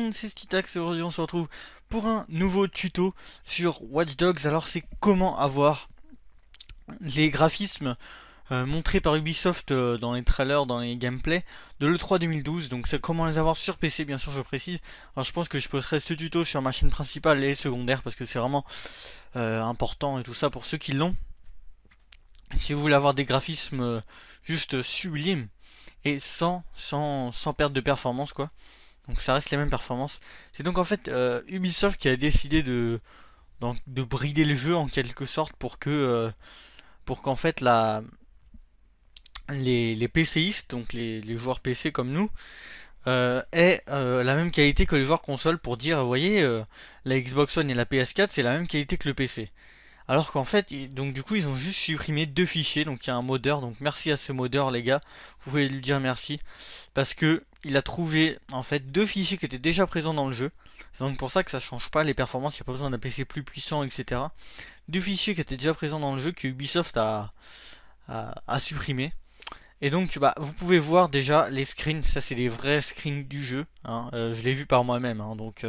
monde, c'est Stitax et aujourd'hui on se retrouve pour un nouveau tuto sur Watch Dogs. Alors c'est comment avoir les graphismes montrés par Ubisoft dans les trailers, dans les gameplays de l'E3 2012. Donc c'est comment les avoir sur PC, bien sûr je précise. Alors je pense que je posterai ce tuto sur ma chaîne principale et secondaire parce que c'est vraiment important et tout ça pour ceux qui l'ont. Si vous voulez avoir des graphismes juste sublimes et sans perte de performance quoi. Donc ça reste les mêmes performances. C'est donc en fait Ubisoft qui a décidé de brider le jeu en quelque sorte pour qu'en fait les PCistes, donc les joueurs PC comme nous, aient la même qualité que les joueurs console pour dire, vous voyez, la Xbox One et la PS4 c'est la même qualité que le PC. Alors qu'en fait, donc du coup, ils ont juste supprimé deux fichiers. Donc il y a un modeur. Donc merci à ce modeur, les gars. Vous pouvez lui dire merci parce que il a trouvé en fait deux fichiers qui étaient déjà présents dans le jeu. C'est donc pour ça que ça change pas les performances. Il n'y a pas besoin d'un PC plus puissant, etc. Deux fichiers qui étaient déjà présents dans le jeu que Ubisoft a supprimé. Et donc, bah, vous pouvez voir déjà les screens. Ça, c'est des vrais screens du jeu, hein. Je l'ai vu par moi-même, hein, donc.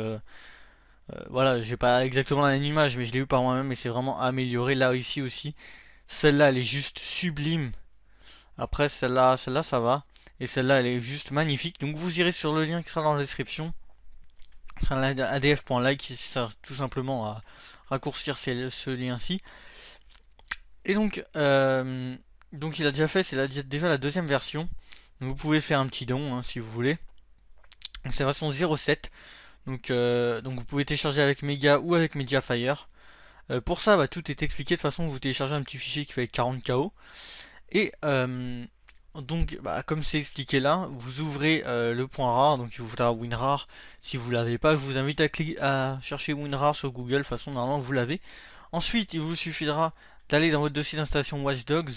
Voilà, j'ai pas exactement la même image, mais je l'ai vu par moi-même et c'est vraiment amélioré. Là, ici aussi, celle-là, elle est juste sublime. Après, celle-là, ça va. Et celle-là, elle est juste magnifique. Donc, vous irez sur le lien qui sera dans la description. C'est un adf.like qui sert tout simplement à raccourcir ce lien-ci. Et donc, il a déjà fait, déjà la deuxième version. Donc, vous pouvez faire un petit don hein, si vous voulez. Donc, c'est la version 07. Donc vous pouvez télécharger avec Mega ou avec Mediafire. Pour ça, bah, tout est expliqué. De toute façon, vous téléchargez un petit fichier qui fait 40 KO. Et donc, bah, comme c'est expliqué là, vous ouvrez le point rare. Donc il vous faudra WinRAR. Si vous l'avez pas, je vous invite à chercher WinRAR sur Google. De toute façon, normalement, vous l'avez. Ensuite, il vous suffira d'aller dans votre dossier d'installation Watch Dogs.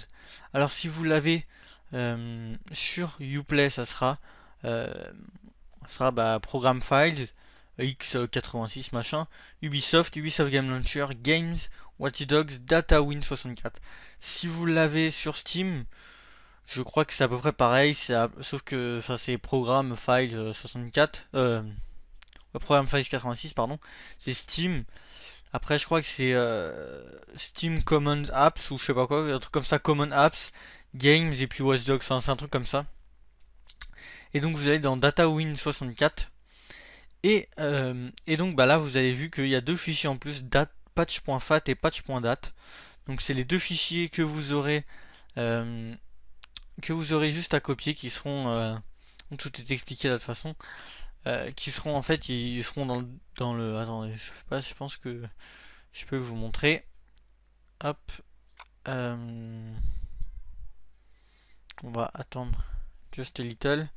Alors si vous l'avez sur Uplay, euh, ça sera bah, Program Files. X86 machin, Ubisoft Game Launcher, Games, Watch Dogs, DataWin64. Si vous l'avez sur Steam, je crois que c'est à peu près pareil, sauf que c'est Program Files 64, Program Files 86 pardon, c'est Steam. Après je crois que c'est Steam Common Apps ou je sais pas quoi, un truc comme ça, Common Apps, Games et puis Watch Dogs, enfin c'est un truc comme ça. Et donc vous allez dans DataWin64. Et donc bah là vous avez vu qu'il y a deux fichiers en plus, patch.fat et patch.dat. Donc c'est les deux fichiers euh, que vous aurez juste à copier qui seront tout est expliqué là de toute façon qui seront en fait ils seront dans le attendez je sais pas je pense que je peux vous montrer hop euh, on va attendre just a little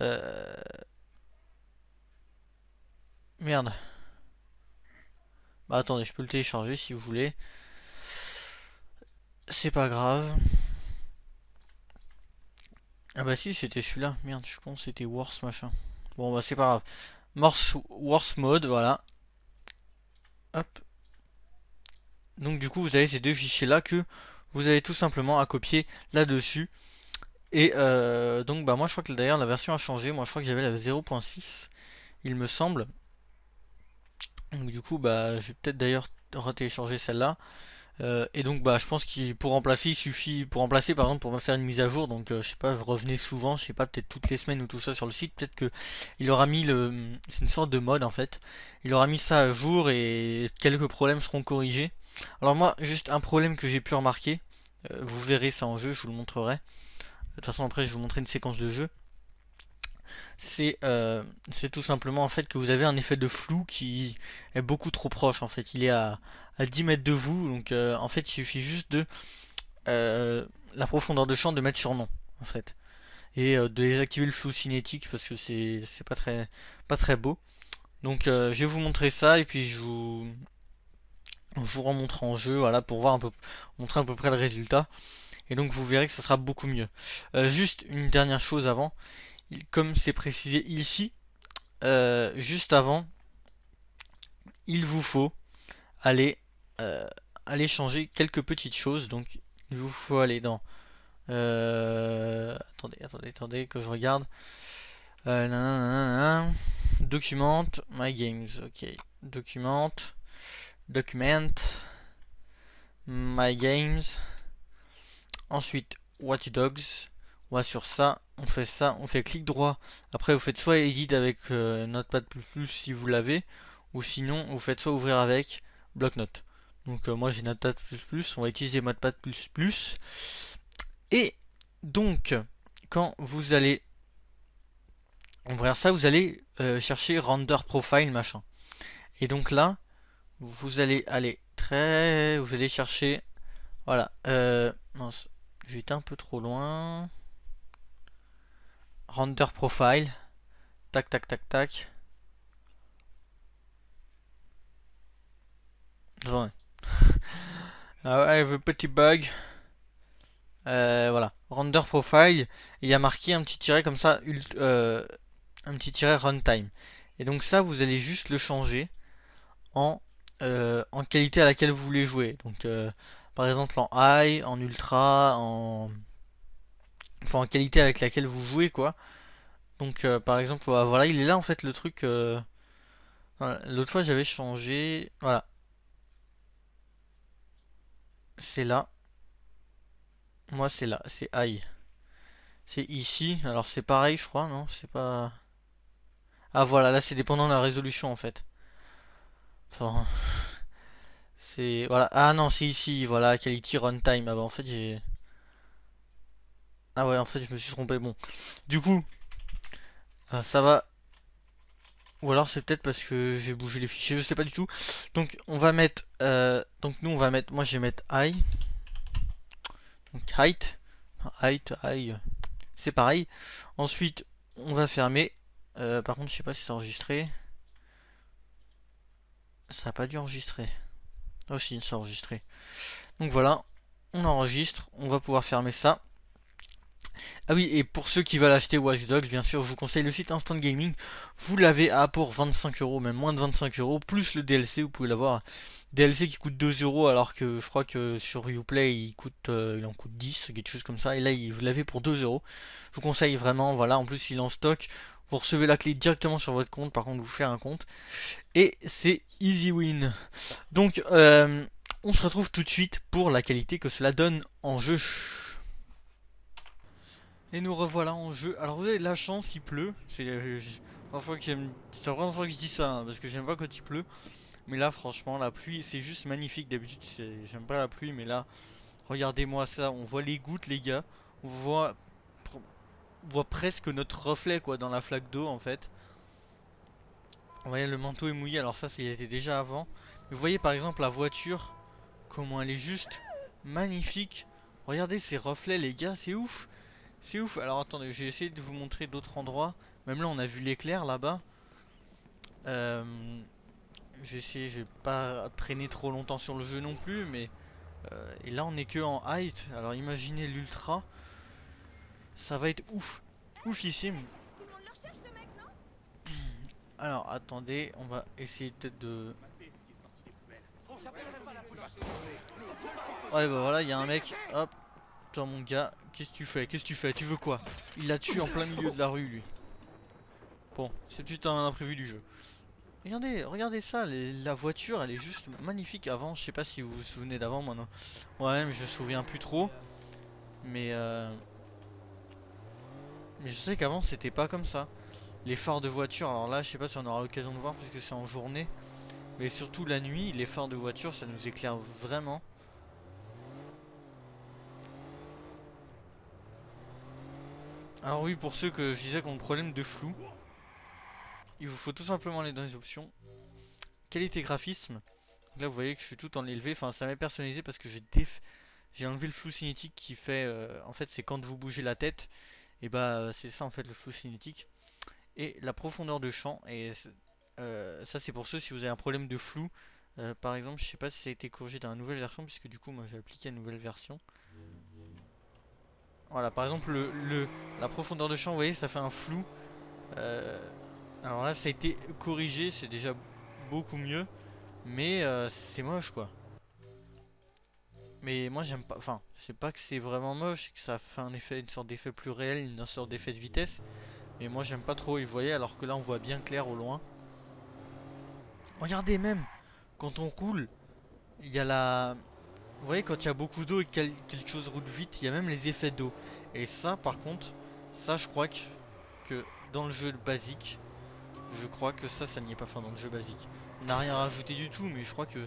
euh, merde bah attendez je peux le télécharger si vous voulez. C'est pas grave. Ah bah si, c'était celui-là. Merde, je suis con, c'était Worse machin. Bon bah c'est pas grave. Worse mode, voilà. Hop. Donc du coup, vous avez ces deux fichiers-là que vous avez tout simplement à copier là-dessus. Et donc bah moi je crois que d'ailleurs la version a changé. Moi je crois que j'avais la 0.6, il me semble. Donc du coup bah je vais peut-être d'ailleurs retélécharger celle-là. Et donc bah je pense qu'il pour remplacer il suffit pour remplacer par exemple pour me faire une mise à jour donc je sais pas revenez souvent je sais pas peut-être toutes les semaines ou tout ça sur le site peut-être que il aura mis le c'est une sorte de mode en fait il aura mis ça à jour et quelques problèmes seront corrigés. Alors moi juste un problème que j'ai pu remarquer vous verrez ça en jeu je vous le montrerai de toute façon après je vais vous montrer une séquence de jeu c'est tout simplement en fait que vous avez un effet de flou qui est beaucoup trop proche en fait. Il est à 10 mètres de vous, donc en fait il suffit juste de la profondeur de champ de mettre sur non en fait. Et de désactiver le flou cinétique parce que c'est pas très beau. Donc je vais vous montrer ça et puis je vous remontre en jeu voilà pour voir un peu montrer à peu près le résultat. Et donc vous verrez que ça sera beaucoup mieux. Juste une dernière chose avant, comme c'est précisé ici, juste avant, il vous faut aller, aller changer quelques petites choses. Donc, il vous faut aller dans. Attendez que je regarde. Nanana. Document my games. Ok. Document my games. Ensuite, Watch Dogs. On va sur ça. On fait clic droit. Après, vous faites soit Edit avec Notepad++ si vous l'avez. Ou sinon, vous faites soit ouvrir avec bloc-notes. Donc, moi j'ai Notepad++. On va utiliser Notepad++. Et donc, quand vous allez ouvrir ça, vous allez chercher Render Profile machin. Et donc là, vous allez aller vous allez chercher, voilà, mince, j'ai été un peu trop loin. Render Profile, tac tac tac tac. Attendez. Ah ouais, le petit bug. Voilà, Render Profile, il y a marqué un petit tiret comme ça, un petit tiret runtime. Et donc ça, vous allez juste le changer en qualité à laquelle vous voulez jouer. Donc par exemple en high, en ultra, enfin en qualité avec laquelle vous jouez quoi. Donc par exemple voilà, il est là en fait le truc. Voilà. L'autre fois j'avais changé. Voilà, c'est là. Moi c'est là, c'est high. C'est ici. Alors c'est pareil je crois, non? C'est pas. Ah voilà, là c'est dépendant de la résolution en fait. Enfin, c'est voilà. Ah non, c'est ici. Voilà, quality runtime. Ah bah en fait j'ai. Ah ouais, en fait je me suis trompé. Bon, du coup. Ça va. Ou alors c'est peut-être parce que j'ai bougé les fichiers, je sais pas du tout. Donc on va mettre. Donc nous on va mettre. Moi je vais mettre high. Donc height. High. C'est pareil. Ensuite on va fermer. Par contre je sais pas si c'est enregistré. Ça a pas dû enregistrer. Oh si, c'est enregistré. Donc voilà. On enregistre. On va pouvoir fermer ça. Ah oui, et pour ceux qui veulent acheter Watch Dogs, bien sûr, je vous conseille le site Instant Gaming. Vous l'avez à pour 25 euros, même moins de 25 euros, plus le DLC, vous pouvez l'avoir. DLC qui coûte 2 euros, alors que je crois que sur Uplay il en coûte 10, quelque chose comme ça. Et là, vous l'avez pour 2 euros. Je vous conseille vraiment, voilà. En plus, il est en stock. Vous recevez la clé directement sur votre compte, par contre, vous faites un compte. Et c'est easy win. Donc, on se retrouve tout de suite pour la qualité que cela donne en jeu. Et nous revoilà en jeu. Alors vous avez de la chance, il pleut. C'est la première fois que je dis ça, hein, parce que j'aime pas quand il pleut. Mais là, franchement, la pluie, c'est juste magnifique. D'habitude, j'aime pas la pluie, mais là, regardez-moi ça. On voit les gouttes, les gars. On voit, on voit presque notre reflet, quoi, dans la flaque d'eau, en fait. Vous voyez, le manteau est mouillé. Alors ça, c'était déjà avant. Mais vous voyez, par exemple, la voiture, comment elle est juste magnifique. Regardez ces reflets, les gars, c'est ouf. C'est ouf. Alors attendez, j'ai essayé de vous montrer d'autres endroits. Même là, on a vu l'éclair là-bas. Euh, j'ai pas traîné trop longtemps sur le jeu non plus, mais et là, on est que en height. Alors imaginez l'ultra, ça va être ouf, oufissime. Alors attendez, on va essayer peut-être de. Ouais, bah voilà, il y a un mec. Hop, toi mon gars, qu'est-ce que tu fais? Qu'est-ce que tu fais? Tu veux quoi? Il l'a tué en plein milieu de la rue, lui. Bon, c'est juste un imprévu du jeu. Regardez ça, la voiture elle est juste magnifique avant, je sais pas si vous vous souvenez d'avant moi non. Ouais mais je me souviens plus trop. Mais mais je sais qu'avant c'était pas comme ça. Les phares de voiture, alors là je sais pas si on aura l'occasion de voir puisque c'est en journée. Mais surtout la nuit, les phares de voiture ça nous éclaire vraiment. Alors oui, pour ceux que je disais qui ont le problème de flou, il vous faut tout simplement aller dans les options. Qualité graphisme. Là vous voyez que je suis tout en élevé, enfin ça m'est personnalisé parce que j'ai enlevé le flou cinétique qui fait en fait c'est quand vous bougez la tête. Et bah c'est ça en fait le flou cinétique. Et la profondeur de champ. Et ça c'est pour ceux si vous avez un problème de flou. Par exemple, je sais pas si ça a été corrigé dans la nouvelle version, puisque du coup moi j'ai appliqué la nouvelle version. Voilà, par exemple la profondeur de champ, vous voyez, ça fait un flou. Euh, alors là ça a été corrigé, c'est déjà beaucoup mieux. Mais c'est moche quoi. Mais moi j'aime pas, c'est pas que c'est vraiment moche, c'est que ça fait un effet, une sorte d'effet plus réel, une sorte d'effet de vitesse. Et moi j'aime pas trop y voyer alors que là on voit bien clair au loin. Regardez même, quand on roule, il y a la... Vous voyez quand il y a beaucoup d'eau et que quelque chose roule vite, il y a même les effets d'eau. Et ça par contre, ça je crois que dans le jeu basique, je crois que ça n'y est pas, enfin dans le jeu basique. On n'a rien rajouté du tout, mais je crois que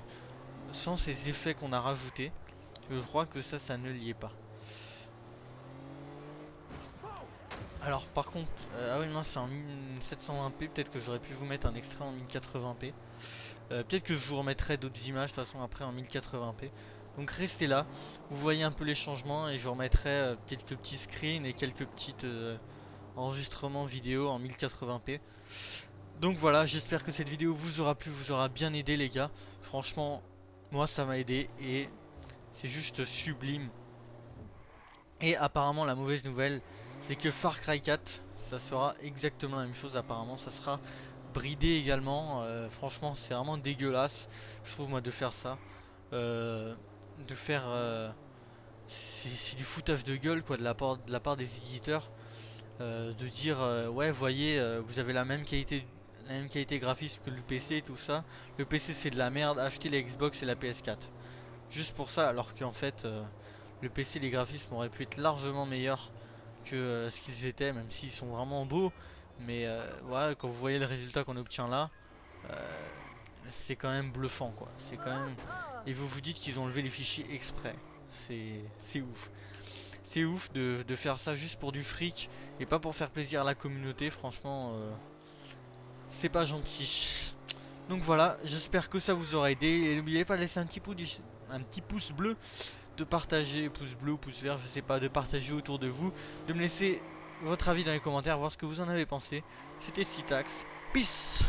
sans ces effets qu'on a rajoutés, je crois que ça ne l'y est pas. Alors par contre, ah oui non c'est en 1720p, peut-être que j'aurais pu vous mettre un extrait en 1080p. Peut-être que je vous remettrai d'autres images de toute façon après en 1080p. Donc restez là, vous voyez un peu les changements et je vous remettrai quelques petits screens et quelques petites enregistrements vidéo en 1080p. Donc voilà, j'espère que cette vidéo vous aura plu, vous aura bien aidé les gars. Franchement, moi ça m'a aidé et c'est juste sublime. Et apparemment la mauvaise nouvelle, c'est que Far Cry 4, ça sera exactement la même chose apparemment, ça sera bridé également. Franchement c'est vraiment dégueulasse, je trouve moi de faire ça. De faire... c'est du foutage de gueule quoi de la part des éditeurs. De dire ouais voyez vous avez la même qualité graphique que le PC et tout ça. Le PC c'est de la merde, achetez la Xbox et la PS4. Juste pour ça alors qu'en fait le PC les graphismes auraient pu être largement meilleurs que ce qu'ils étaient, même s'ils sont vraiment beaux. Mais voilà, quand vous voyez le résultat qu'on obtient là, c'est quand même bluffant quoi. C'est quand même... Et vous vous dites qu'ils ont levé les fichiers exprès. C'est ouf. C'est ouf de faire ça juste pour du fric et pas pour faire plaisir à la communauté. Franchement, c'est pas gentil. Donc voilà, j'espère que ça vous aura aidé. Et n'oubliez pas de laisser un petit pouce bleu, de partager, pouce bleu ou pouce vert, je sais pas, de partager autour de vous, de me laisser votre avis dans les commentaires, voir ce que vous en avez pensé. C'était Citax. Peace.